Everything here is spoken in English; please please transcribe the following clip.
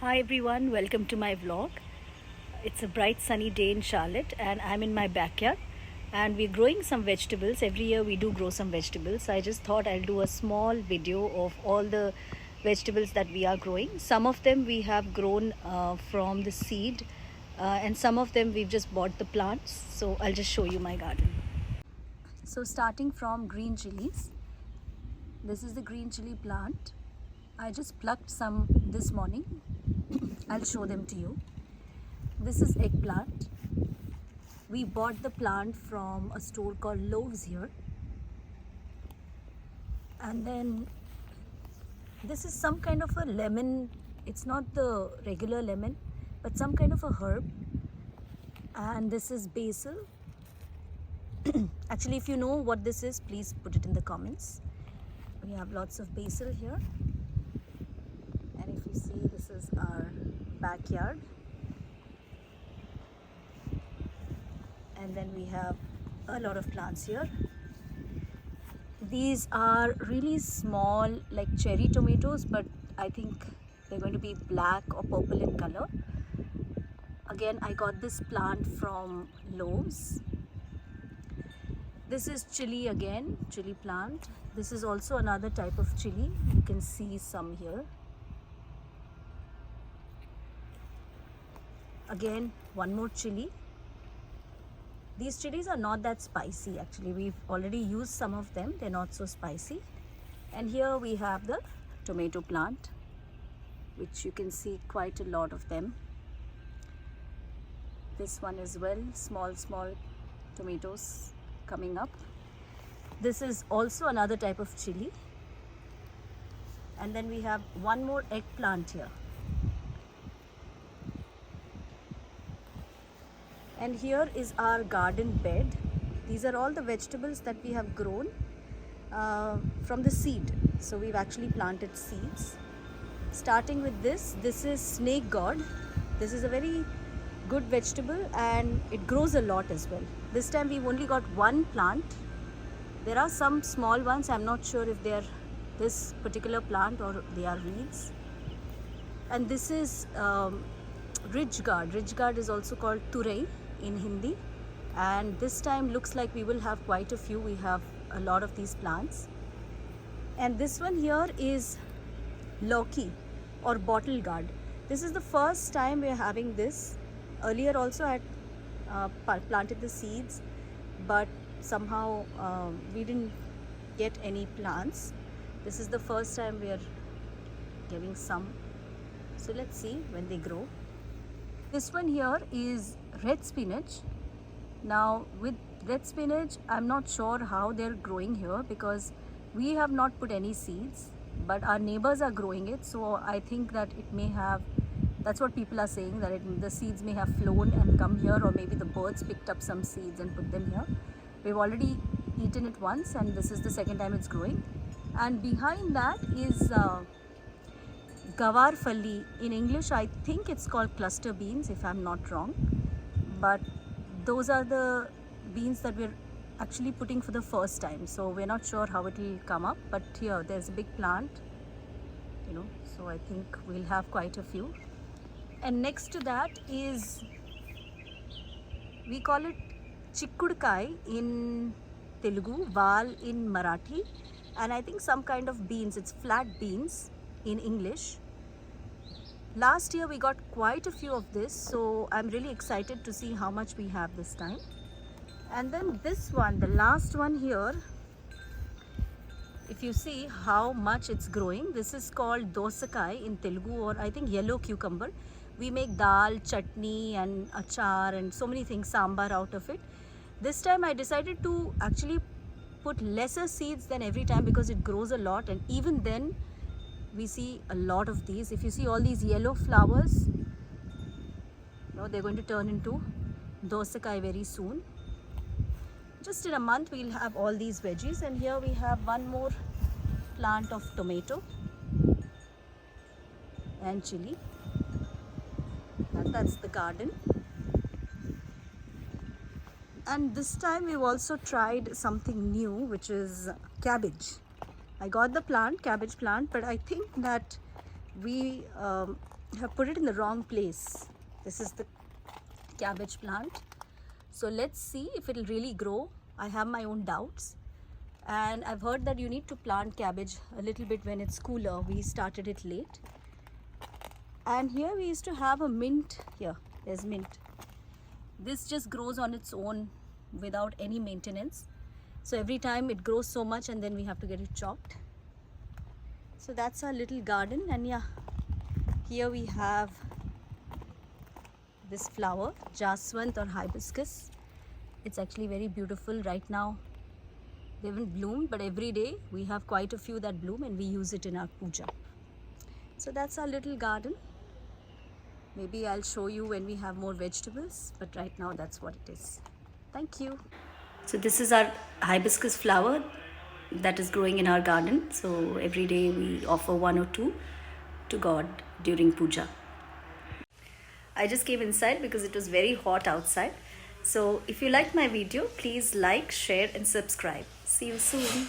Hi everyone, welcome to my vlog. It's a bright sunny day in Charlotte and I'm in my backyard and we're growing some vegetables. Every year we do grow some vegetables. So I just thought I'll do a small video of all the vegetables that we are growing. Some of them we have grown from the seed and some of them we've just bought the plants. So I'll just show you my garden. So starting from green chilies, this is the green chili plant. I just plucked some this morning. I'll show them to you. This is eggplant. We bought the plant from a store called Loaves here. And then this is some kind of a lemon. It's not the regular lemon, but some kind of a herb. And this is basil. Actually, if you know what this is, please put it in the comments. We have lots of basil here. And if you see, this is our backyard. And then we have a lot of plants here. These are really small, like cherry tomatoes, but I think they're going to be black or purple in color. Again, I got this plant from Loaves. This is chili again, chili plant. This is also another type of chili. You can see some here. Again, one more chili. These chilies are not that spicy actually. We've already used some of them. They're not so spicy. And here we have the tomato plant, which you can see quite a lot of them. This one as well, small tomatoes coming up. This is also another type of chili. And then we have one more eggplant here. And here is our garden bed. These are all the vegetables that we have grown from the seed. So we've actually planted seeds. Starting with this is snake gourd. This is a very good vegetable and it grows a lot as well. This time we've only got one plant. There are some small ones. I'm not sure if they are this particular plant or they are weeds. And this is ridge gourd. Ridge gourd is also called turei in Hindi, and this time looks like we will have quite a few. We have a lot of these plants. And this one here is Loki or bottle gourd. This is the first time we are having this. Earlier also I had planted the seeds, but somehow we didn't get any plants. This is the first time we are getting some. So let's see when they grow. This one here is red spinach. Now with red spinach, I'm not sure how they're growing here because we have not put any seeds, but our neighbors are growing it. So I think that it may have, that's what people are saying, that the seeds may have flown and come here, or maybe the birds picked up some seeds and put them here. We've already eaten it once and this is the second time it's growing. And behind that is Gawar Falli. In English, I think it's called cluster beans, if I'm not wrong. But those are the beans that we're actually putting for the first time. So we're not sure how it will come up. But here, there's a big plant, so I think we'll have quite a few. And next to that is, we call it chikkudkai in Telugu, val in Marathi. And I think some kind of beans, it's flat beans in English. Last year we got quite a few of this, so I'm really excited to see how much we have this time. And then this one, the last one here, if you see how much it's growing, this is called dosakai in Telugu, or I think yellow cucumber. We make dal, chutney and achar and so many things, sambar out of it. This time I decided to actually put lesser seeds than every time because it grows a lot, and even then we see a lot of these. If you see all these yellow flowers, they're going to turn into dosakai very soon. Just in a month we'll have all these veggies. And here we have one more plant of tomato and chili, and that's the garden. And this time we've also tried something new, which is cabbage. I got the plant, cabbage plant, but I think that we have put it in the wrong place. This is the cabbage plant. So let's see if it'll really grow. I have my own doubts. And I've heard that you need to plant cabbage a little bit when it's cooler. We started it late. And here we used to have a mint. Here, there's mint. This just grows on its own without any maintenance. So every time it grows so much and then we have to get it chopped. So that's our little garden. And yeah, here we have this flower, jaswant or hibiscus. It's actually very beautiful right now. They haven't bloomed, but every day we have quite a few that bloom and we use it in our puja. So that's our little garden. Maybe I'll show you when we have more vegetables, but right now that's what it is. Thank you. So this is our hibiscus flower that is growing in our garden. So every day we offer 1 or 2 to God during puja. I just came inside because it was very hot outside. So if you liked my video, please like, share and subscribe. See you soon.